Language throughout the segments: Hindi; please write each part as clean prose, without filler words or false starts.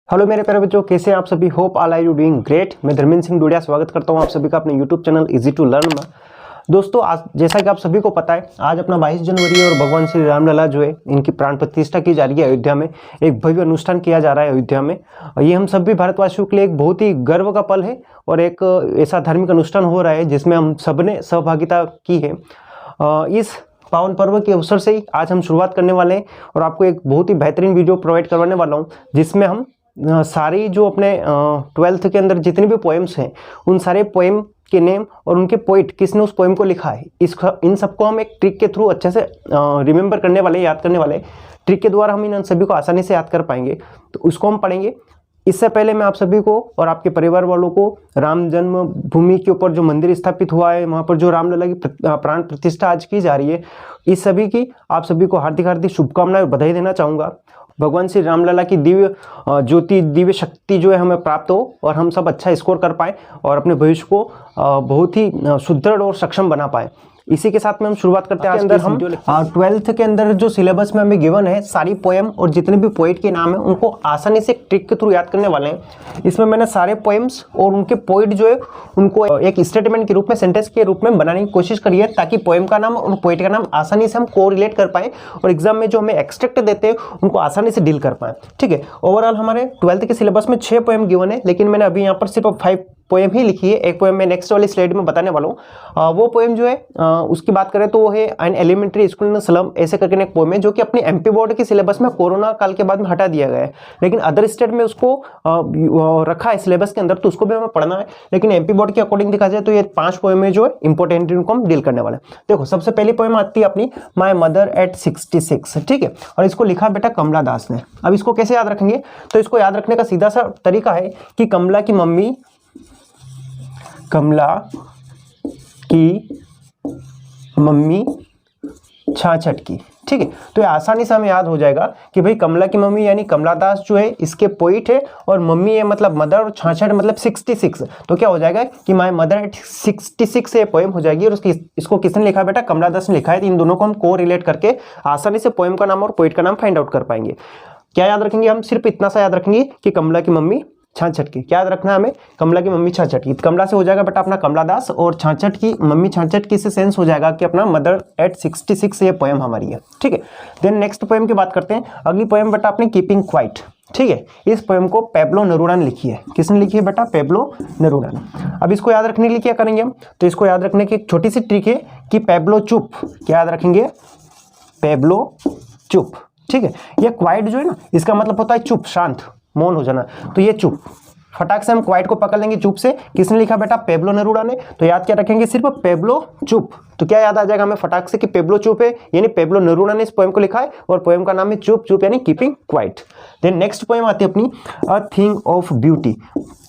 हेलो मेरे प्यारे बच्चों, कैसे हैं आप सभी। Hope all are you doing great. मैं धर्मेंद्र सिंह डोडिया स्वागत करता हूं आप सभी का अपने YouTube channel easy to learn में। दोस्तों, आज जैसा कि आप सभी को पता है, आज अपना 22 जनवरी और भगवान श्री रामलला जो है इनकी प्राण प्रतिष्ठा की जा रही है अयोध्या में। एक भव्य अनुष्ठान किया जा रहा है अयोध्या में। ये हम सभी भारतवासियों के लिए एक बहुत ही गर्व का पल है और एक ऐसा धार्मिक अनुष्ठान हो रहा है जिसमें हम सबने सहभागिता की है। इस पावन पर्व के अवसर से ही आज हम शुरुआत करने वाले हैं और आपको एक बहुत ही बेहतरीन वीडियो प्रोवाइड करवाने वाला हूं, जिसमें हम सारी जो अपने 12th के अंदर जितनी भी पोएम्स हैं उन सारे पोएम के नेम और उनके पोइट किसने उस पोएम को लिखा है, इन सबको हम एक ट्रिक के थ्रू अच्छे से रिमेंबर करने वाले, याद करने वाले। ट्रिक के द्वारा हम इन सभी को आसानी से याद कर पाएंगे, तो उसको हम पढ़ेंगे। इससे पहले मैं आप सभी को और आपके परिवार वालों को राम जन्मभूमि के ऊपर जो मंदिर स्थापित हुआ है, वहाँ पर जो रामलला की प्राण प्रतिष्ठा आज की जा रही है, इस सभी की आप सभी को हार्दिक हार्दिक शुभकामनाएं और बधाई देना चाहूँगा। भगवान श्री रामलला की दिव्य ज्योति, दिव्य शक्ति जो है हमें प्राप्त हो और हम सब अच्छा स्कोर कर पाए और अपने भविष्य को बहुत ही सुदृढ़ और सक्षम बना पाए। इसी के साथ में हम शुरुआत करते हैं। अंदर हम 12th के अंदर जो सिलेबस में हमें गिवन है, सारी पोएम और जितने भी पोइट के नाम है उनको आसानी से ट्रिक के थ्रू याद करने वाले हैं। इसमें मैंने सारे पोएम्स और उनके पोइट जो है उनको एक स्टेटमेंट के रूप में, सेंटेंस के रूप में बनाने की कोशिश करी है, ताकि पोएम का नाम और पोइट का नाम आसानी से हम कोरिलेट कर पाए और एग्जाम में जो हमें एक्सट्रैक्ट देते हैं उनको आसानी से डील कर पाए। ठीक है, ओवरऑल हमारे 12th के सिलेबस में 6 पोएम गिवन है, लेकिन मैंने अभी यहाँ पर सिर्फ 5 पोएम ही लिखी है। एक पोएम मैं नेक्स्ट वाली स्लाइड में बताने वाला हूँ। वो पोएम जो है उसकी बात करें तो वो है an elementary school in slum, ऐसे करके एक पोएम है जो कि अपनी एमपी बोर्ड के सिलेबस में कोरोना काल के बाद में हटा दिया गया है, लेकिन अदर स्टेट में उसको रखा है सिलेबस के अंदर, तो उसको भी हमें पढ़ना है। लेकिन एमपी बोर्ड के अकॉर्डिंग देखा जाए तो ये 5 पोएम है जो है इंपॉर्टेंट, इनको हम डील करने वाले हैं। देखो, सबसे पहली पोएम आती है अपनी माय मदर एट 66। ठीक है, और इसको लिखा बेटा कमला दास ने। अब इसको कैसे याद रखेंगे, तो इसको याद रखने का सीधा सा तरीका है कि कमला की मम्मी, कमला की मम्मी 66 की। ठीक है, तो ये आसानी से हमें याद हो जाएगा कि भाई कमला की मम्मी यानी कमला दास जो है इसके पोइट है और मम्मी है मतलब मदर और 66 मतलब 66। तो क्या हो जाएगा कि माय मदर एट 66 से पोएम हो जाएगी। और इसको किसने लिखा है बेटा, कमला दास ने लिखा है। तो इन दोनों को हम को रिलेट करके आसानी से पोएम का नाम और पोइट का नाम फाइंड आउट कर पाएंगे। क्या याद रखेंगे हम, सिर्फ इतना सा याद रखेंगे कि कमला की मम्मी 66 की। क्या याद रखना है हमें, कमला की मम्मी 66 की। कमला से हो जाएगा बेटा अपना कमला दास और 66 की मम्मी 66 की से सेंस हो जाएगा कि अपना मदर एट 66 ये पोएम हमारी है। ठीक है, देन नेक्स्ट पोएम की बात करते हैं। अगली पोएम बेटा अपनी कीपिंग क्वाइट। ठीक है, इस पोएम को पेब्लो नेरूडा ने लिखी है। किसने लिखी है बेटा, पेब्लो नेरूडा ने। अब इसको याद रखने के लिए क्या करेंगे हम, तो इसको याद रखने की एक छोटी सी ट्रिक है कि पेब्लो चुप। क्या याद रखेंगे, पेब्लो चुप। ठीक है, ये क्वाइट जो है ना, इसका मतलब होता है चुप, शांत, मौन हो जाना। तो ये चुप, फटाक से हम क्वाइट को पकड़ लेंगे चुप से। किसने लिखा बेटा, पेब्लो नेरूडा ने। तो याद क्या रखेंगे, सिर्फ पेब्लो चुप। तो क्या याद आ जाएगा हमें फटाक से कि पेब्लो चुप है, यानी पेब्लो नेरूडा ने इस पोएम को लिखा है और पोएम का नाम है चुप चुप यानी keeping quiet. Then next poem आती है अपनी अ थिंग ऑफ ब्यूटी।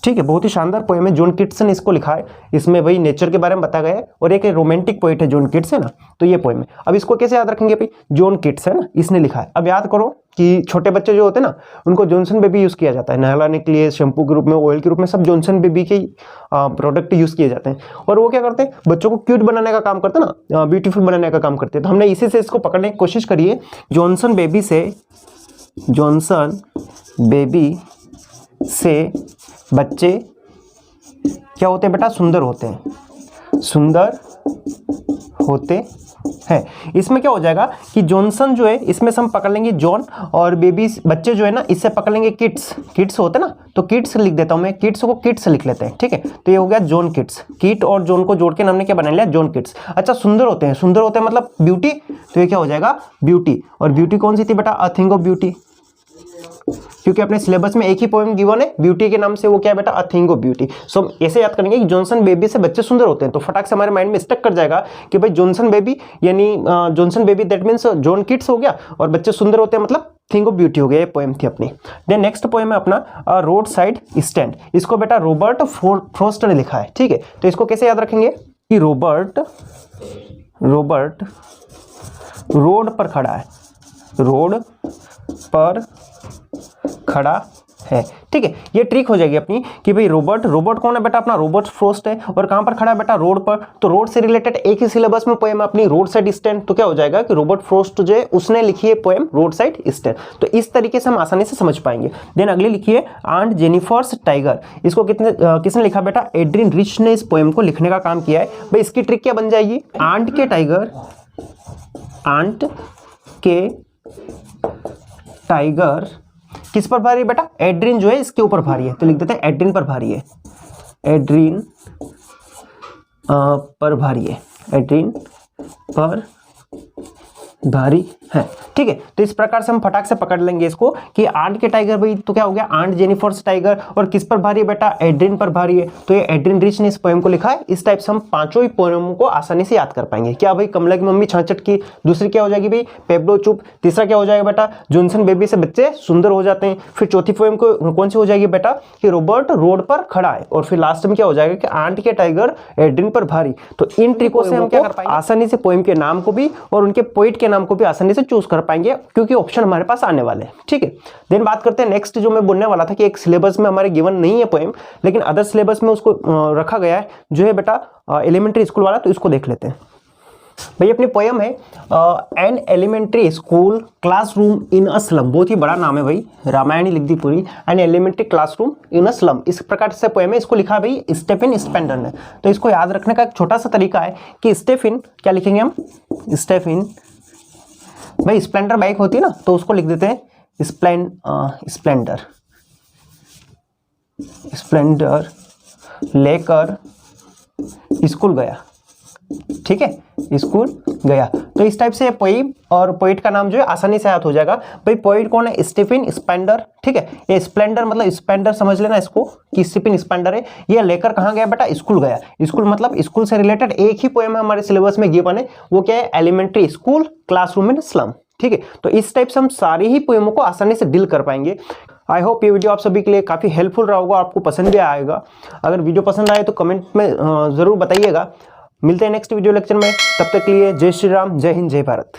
ठीक है, बहुत ही शानदार पोएम है, जॉन किट्स ने इसको लिखा है। इसमें भाई नेचर के बारे में बताया गया है और एक रोमांटिक पोइट है जॉन किट्स, है ना। तो ये पोएम है। अब इसको कैसे याद रखेंगे भाई, जॉन किट्स है ना, इसने लिखा है। अब याद करो कि छोटे बच्चे जो होते हैं ना, उनको जॉनसन बेबी यूज किया जाता है नहलाने के लिए, शैम्पू के रूप में, ऑयल के रूप में, सब जॉनसन बेबी के प्रोडक्ट यूज किए जाते हैं। और वो क्या करते हैं, बच्चों को क्यूट बनाने का काम करते हैं ना, ब्यूटीफुल बनाने का काम करते हैं। तो हमने इसी से इसको पकड़ने की कोशिश करी है। जॉनसन बेबी से बच्चे क्या होते हैं बेटा, सुंदर होते हैं, सुंदर होते हैं। इसमें क्या हो जाएगा कि जॉनसन जो है, इसमें से हम पकड़ लेंगे जॉन, और बेबी बच्चे जो है ना, इससे पकड़ लेंगे किड्स। किड्स होते हैं ना, तो किड्स लिख देता हूं मैं, किड्स को किड्स लिख लेते हैं। ठीक है, तो ये हो गया जॉन किड्स। किट और जॉन को जोड़ के हमने क्या बना लिया, जॉन किड्स। अच्छा, सुंदर होते हैं, सुंदर होते हैं मतलब ब्यूटी, तो ये क्या हो जाएगा, ब्यूटी। और ब्यूटी कौन सी थी बेटा, अ थिंग ऑफ ब्यूटी, क्योंकि अपने सिलेबस में एक ही पोएम गिवन है ब्यूटी के नाम से, वो क्या है बेटा, अ थिंग ऑफ ब्यूटी। सो हम ऐसे याद करेंगे कि जॉनसन बेबी से बच्चे सुंदर होते हैं, तो फटाक से हमारे माइंड में स्टक कर जाएगा कि भाई जॉनसन बेबी यानी Johnson baby that means John Keats हो गया, और बच्चे सुंदर होते हैं मतलब थिंग ऑफ ब्यूटी हो गया। ये पोएम थी अपनी। देन नेक्स्ट पोएम है अपना रोड साइड स्टैंड। इसको बेटा रॉबर्ट फ्रॉस्ट ने लिखा है। ठीक है, तो इसको कैसे याद रखेंगे कि रॉबर्ट रोड पर खड़ा है, रोड पर खड़ा है। ठीक है, ये ट्रिक हो जाएगी अपनी कि भाई रोबोट कौन है बेटा, अपना रॉबर्ट फ्रॉस्ट है, और कहां पर खड़ा है बेटा, रोड पर। तो रोड से रिलेटेड एक ही सिलेबस में पोएम अपनी रोड साइड स्टैंड, तो क्या हो जाएगा कि रॉबर्ट फ्रॉस्ट जो है उसने लिखी है पोएम रोड साइड स्टैंड। तो इस तरीके से हम आसानी से समझ पाएंगे। देन अगली लिखिए आंट जेनिफर्स टाइगर। इसको किसने लिखा बेटा, एड्रिन रिच ने इस पोएम को लिखने का काम किया है। भाई इसकी ट्रिक क्या बन जाएगी, आंट के टाइगर किस पर भारी है बेटा, एड्रिन जो है इसके ऊपर भारी है, तो लिख देते हैं एड्रिन पर भारी है, एड्रिन पर भारी है, एड्रिन पर भारी है। ठीक है, तो इस प्रकार से हम फटाक से पकड़ लेंगे इसको कि आंट के टाइगर, भाई तो क्या हो गया, आंट जेनिफर्स टाइगर, और किस पर भारी है बेटा, एड्रिन पर भारी है। तो ये एड्रिन रिच ने इस पोएम को लिखा है। इस टाइप से हम पांचों ही पोएम को आसानी से याद कर पाएंगे। क्या भाई, कमला की मम्मी छाछट की, दूसरी क्या हो जाएगी भाई, पेब्लो चुप, तीसरा क्या हो जाएगा बेटा, जॉनसन बेबी से बच्चे सुंदर हो जाते हैं। फिर चौथी पोएम को कौन सी हो जाएगी बेटा, कि रॉबर्ट रोड पर खड़ा है, और फिर लास्ट में क्या हो जाएगा कि आंट के टाइगर एड्रिन पर भारी। तो इन ट्रिकों से हम क्या कर पाएंगे, आसानी से पोएम के नाम को भी और उनके पोइट के नाम को भी आसानी से चूज कर पाएंगे, क्योंकि ऑप्शन हमारे पास आने वाले हैं। ठीक है, देन बात करते हैं नेक्स्ट, जो मैं बोलने वाला था कि एक सिलेबस में हमारे गिवन नहीं है पोएम, लेकिन अदर सिलेबस में उसको रखा गया है, जो है बेटा एलिमेंट्री स्कूल वाला। तो इसको देख लेते हैं। भाई अपनी पोएम है an elementary school classroom in a slum. बहुत ही बड़ा नाम है भाई, रामायण ही लिख दी पूरी, an elementary classroom in a slum. इस प्रकार से पोएम है, इसको लिखा भाई स्टेफन स्पेंडर ने। तो इसको याद रखने का एक छोटा सा तरीका है कि स्टेफिन, क्या लिखेंगे हम, स्टेफिन, भाई स्प्लेंडर बाइक होती है ना, तो उसको लिख देते हैं स्प्लेंडर लेकर स्कूल गया। ठीक है, स्कूल गया। तो इस टाइप से पोइम और पोइट का नाम जो है आसानी से याद हो जाएगा। भाई पोइट कौन है, स्टीफन स्पेंडर। ठीक है, ये स्प्लेंडर मतलब स्पेंडर समझ लेना इसको कि स्टीफन स्पेंडर है। ये लेकर कहाँ गया बेटा, स्कूल गया। स्कूल मतलब स्कूल से रिलेटेड एक ही पोएम हमारे सिलेबस में गिवन है, वो क्या है, elementary school classroom in slum. ठीक है, तो इस टाइप से हम सारी ही पोएमों को आसानी से डील कर पाएंगे। आई होप ये वीडियो आप सभी के लिए काफ़ी हेल्पफुल रहा होगा, आपको पसंद भी आएगा। अगर वीडियो पसंद आए तो कमेंट में ज़रूर बताइएगा। मिलते हैं नेक्स्ट वीडियो लेक्चर में, तब तक के लिए जय श्री राम, जय हिंद, जय भारत।